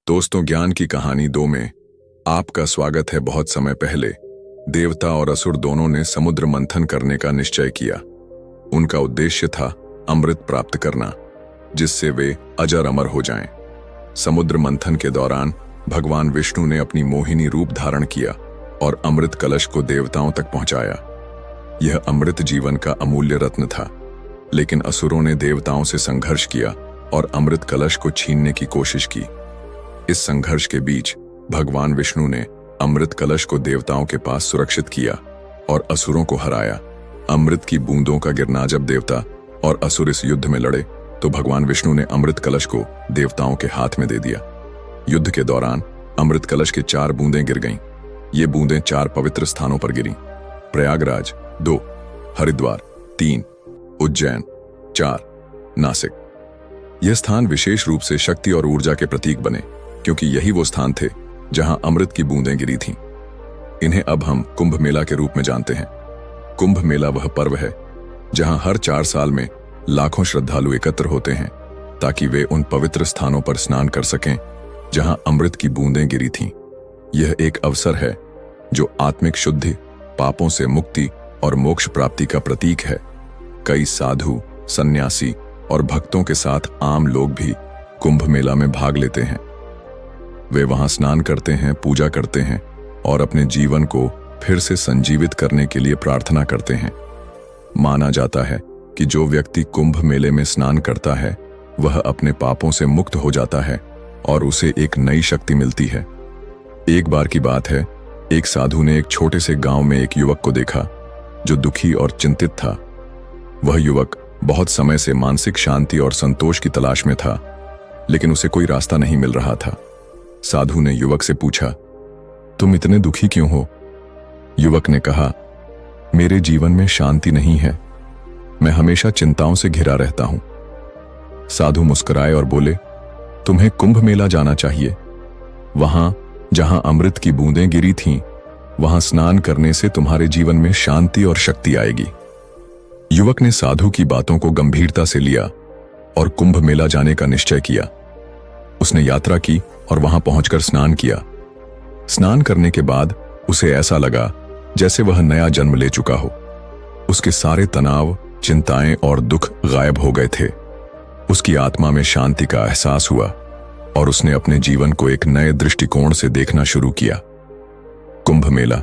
दोस्तों, ज्ञान की कहानी 2 में आपका स्वागत है। बहुत समय पहले देवता और असुर दोनों ने समुद्र मंथन करने का निश्चय किया। उनका उद्देश्य था अमृत प्राप्त करना, जिससे वे अजर अमर हो जाएं। समुद्र मंथन के दौरान भगवान विष्णु ने अपनी मोहिनी रूप धारण किया और अमृत कलश को देवताओं तक पहुंचाया। यह अमृत जीवन का अमूल्य रत्न था, लेकिन असुरों ने देवताओं से संघर्ष किया और अमृत कलश को छीनने की कोशिश की। इस संघर्ष के बीच भगवान विष्णु ने अमृत कलश को देवताओं के पास सुरक्षित किया और असुरों को हराया। अमृत की बूंदों का गिरना जब देवता और असुर इस युद्ध में लड़े तो भगवान विष्णु ने अमृत कलश को देवताओं के हाथ में दे दिया। युद्ध के दौरान अमृत कलश की 4 बूंदें गिर गईं। ये बूंदें 4 पवित्र स्थानों पर गिरीं। प्रयागराज 2, हरिद्वार 3, उज्जैन 4, नासिक। यह स्थान विशेष रूप से शक्ति और ऊर्जा के प्रतीक बने, क्योंकि यही वो स्थान थे जहां अमृत की बूंदें गिरी थीं। इन्हें अब हम कुंभ मेला के रूप में जानते हैं। कुंभ मेला वह पर्व है जहां हर 4 साल में लाखों श्रद्धालु एकत्र होते हैं ताकि वे उन पवित्र स्थानों पर स्नान कर सकें जहां अमृत की बूंदें गिरी थीं। यह एक अवसर है जो आत्मिक शुद्धि, पापों से मुक्ति और मोक्ष प्राप्ति का प्रतीक है। कई साधु, सन्यासी और भक्तों के साथ आम लोग भी कुंभ मेला में भाग लेते हैं। वे वहां स्नान करते हैं, पूजा करते हैं और अपने जीवन को फिर से संजीवित करने के लिए प्रार्थना करते हैं। माना जाता है कि जो व्यक्ति कुंभ मेले में स्नान करता है वह अपने पापों से मुक्त हो जाता है और उसे एक नई शक्ति मिलती है। एक बार की बात है, एक साधु ने एक छोटे से गांव में एक युवक को देखा जो दुखी और चिंतित था। वह युवक बहुत समय से मानसिक शांति और संतोष की तलाश में था, लेकिन उसे कोई रास्ता नहीं मिल रहा था। साधु ने युवक से पूछा, तुम इतने दुखी क्यों हो? युवक ने कहा, मेरे जीवन में शांति नहीं है, मैं हमेशा चिंताओं से घिरा रहता हूं। साधु मुस्कुराए और बोले, तुम्हें कुंभ मेला जाना चाहिए। वहां जहां अमृत की बूंदें गिरी थीं, वहां स्नान करने से तुम्हारे जीवन में शांति और शक्ति आएगी। युवक ने साधु की बातों को गंभीरता से लिया और कुंभ मेला जाने का निश्चय किया। उसने यात्रा की और वहां पहुंचकर स्नान किया। स्नान करने के बाद उसे ऐसा लगा जैसे वह नया जन्म ले चुका हो। उसके सारे तनाव, चिंताएं और दुख गायब हो गए थे। उसकी आत्मा में शांति का एहसास हुआ और उसने अपने जीवन को एक नए दृष्टिकोण से देखना शुरू किया। कुंभ मेला,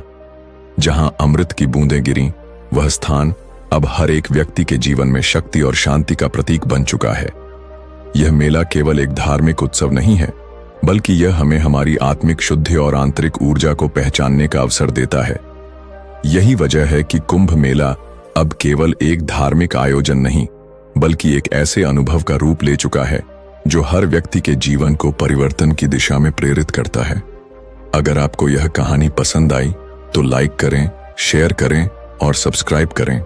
जहां अमृत की बूंदें गिरीं, वह स्थान अब हर एक व्यक्ति के जीवन में शक्ति और शांति का प्रतीक बन चुका है। यह मेला केवल एक धार्मिक उत्सव नहीं है, बल्कि यह हमें हमारी आत्मिक शुद्धि और आंतरिक ऊर्जा को पहचानने का अवसर देता है। यही वजह है कि कुंभ मेला अब केवल एक धार्मिक आयोजन नहीं, बल्कि एक ऐसे अनुभव का रूप ले चुका है जो हर व्यक्ति के जीवन को परिवर्तन की दिशा में प्रेरित करता है। अगर आपको यह कहानी पसंद आई तो लाइक करें, शेयर करें और सब्सक्राइब करें।